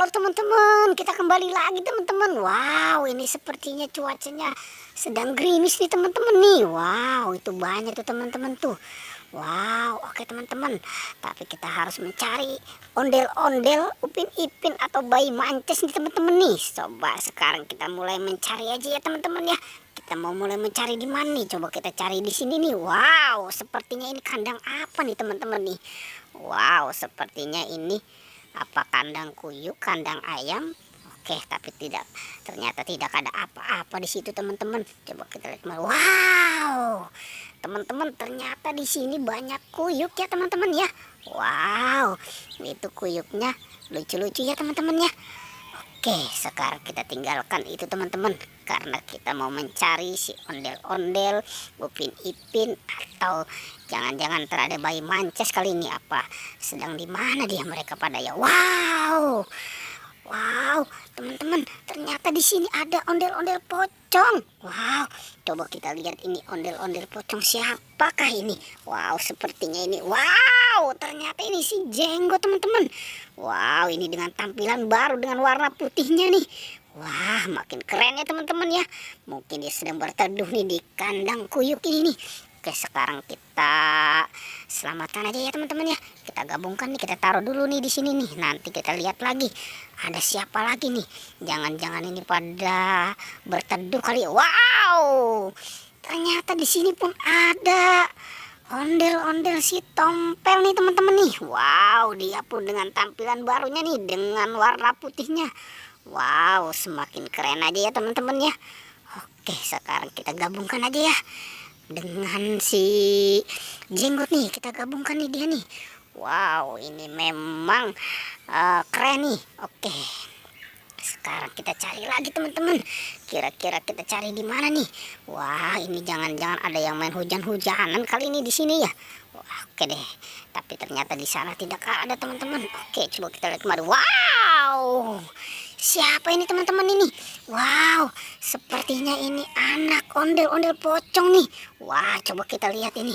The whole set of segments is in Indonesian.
Halo teman-teman, kita kembali lagi teman-teman. Wow, ini sepertinya cuacanya sedang gerimis nih teman-teman nih. Wow, itu banyak tuh teman-teman tuh. Wow, oke teman-teman. Tapi kita harus mencari ondel-ondel, upin ipin atau bayi mancis nih teman-teman nih. Coba sekarang kita mulai mencari aja ya teman-teman ya. Kita mau mulai mencari di mana nih? Coba kita cari di sini nih. Wow, sepertinya ini kandang apa nih teman-teman nih? Wow, sepertinya ini apa kandang kuyuk, kandang ayam. Oke, tapi ternyata tidak ada apa-apa di situ teman-teman. Coba kita lihat. Wow, teman-teman, ternyata di sini banyak kuyuk ya teman-teman ya. Wow, itu kuyuknya lucu-lucu ya teman-teman ya. Oke, sekarang kita tinggalkan itu teman-teman, karena kita mau mencari si ondel-ondel, upin ipin, atau jangan-jangan terada bayi mancis kali ini. Apa sedang di mana dia mereka pada ya? Wow, wow, teman-teman, ternyata di sini ada ondel-ondel pocong. Wow, coba kita lihat ini ondel-ondel pocong siapakah ini? Wow, sepertinya ini. Wow, ternyata ini si Jenggot teman-teman. Wow, ini dengan tampilan baru dengan warna putihnya nih. Wah, makin keren ya teman-teman ya. Mungkin dia sedang berteduh nih di kandang kuyuk ini nih. Oke, sekarang kita selamatkan aja ya teman-teman ya. Kita gabungkan nih, kita taruh dulu nih di sini nih. Nanti kita lihat lagi ada siapa lagi nih. Jangan-jangan ini pada berteduh kali ya. Wow, ternyata di sini pun ada ondel-ondel si Tompel nih teman-teman nih. Wow, dia pun dengan tampilan barunya nih dengan warna putihnya. Wow, semakin keren aja ya teman-teman ya. Oke, sekarang kita gabungkan aja ya dengan si Jenggot nih. Kita gabungkan nih dia nih. Wow, ini memang keren nih. Oke, sekarang kita cari lagi teman-teman. Kira-kira kita cari di mana nih? Wah, ini jangan-jangan ada yang main hujan-hujanan kali ini di sini ya. Wah, oke deh. Tapi ternyata di sana tidak ada teman-teman. Oke, coba kita lihat kemari. Wow, siapa ini teman-teman ini? Wow, sepertinya ini anak ondel-ondel pocong nih. Wah, coba kita lihat ini.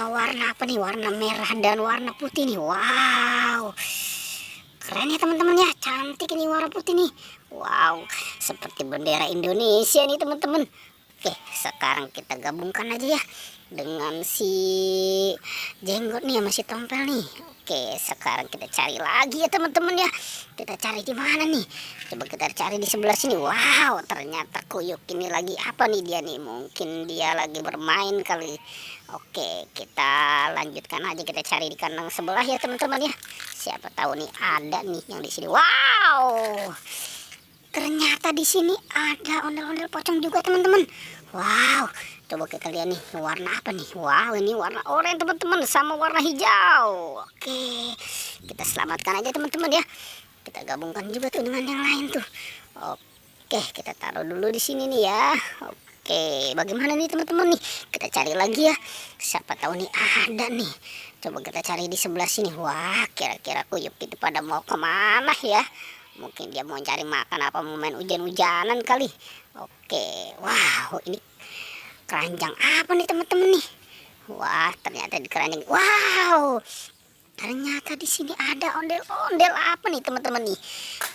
Warna apa nih? Warna merah dan warna putih nih. Wow, keren ya teman-teman ya. Cantik ini warna putih nih. Wow, seperti bendera Indonesia nih teman-teman. Oke, sekarang kita gabungkan aja ya dengan si Jenggot nih sama si Tompel nih. Oke, sekarang kita cari lagi ya teman-teman ya. Kita cari di mana nih? Coba kita cari di sebelah sini. Wow, ternyata kuyuk ini lagi apa nih dia nih? Mungkin dia lagi bermain kali. Oke, kita lanjutkan aja, kita cari di kandang sebelah ya teman-teman ya. Siapa tahu nih ada nih yang di sini. Wow, ternyata di sini ada ondel-ondel pocong juga teman-teman. Wow, coba kita lihat nih warna apa nih. Wow, ini warna oranye teman-teman sama warna hijau. Oke, kita selamatkan aja teman-teman ya. Kita gabungkan juga tuh dengan yang lain tuh. Oke, kita taruh dulu di sini nih ya. Oke, bagaimana nih teman-teman nih? Kita cari lagi ya. Siapa tahu nih ada nih. Coba kita cari di sebelah sini. Wah, kira-kira kuyuk itu pada mau kemana ya? Mungkin dia mau cari makan apa mau main hujan-hujanan kali. Oke, wow, ini keranjang apa nih teman-teman nih? Wah, ternyata di keranjang. Wow, ternyata di sini ada ondel-ondel apa nih teman-teman nih?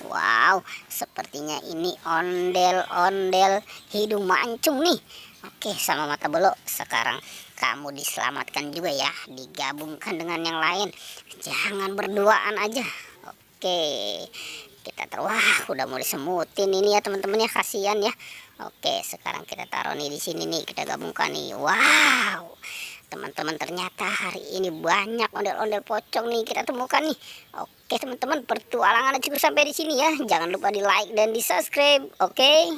Wow, sepertinya ini ondel-ondel hidung mancung nih. Oke, sama mata belok. Sekarang kamu diselamatkan juga ya, digabungkan dengan yang lain. Jangan berduaan aja. Oke, kita taruh. Wah, udah mau disemutin ini ya teman-teman ya, kasihan ya. Oke, sekarang kita taruh nih di sini nih, kita gabungkan nih. Wow, teman-teman, ternyata hari ini banyak ondel-ondel pocong nih kita temukan nih. Oke teman-teman, pertualangan cukup sampai di sini ya. Jangan lupa di like dan di subscribe. Oke.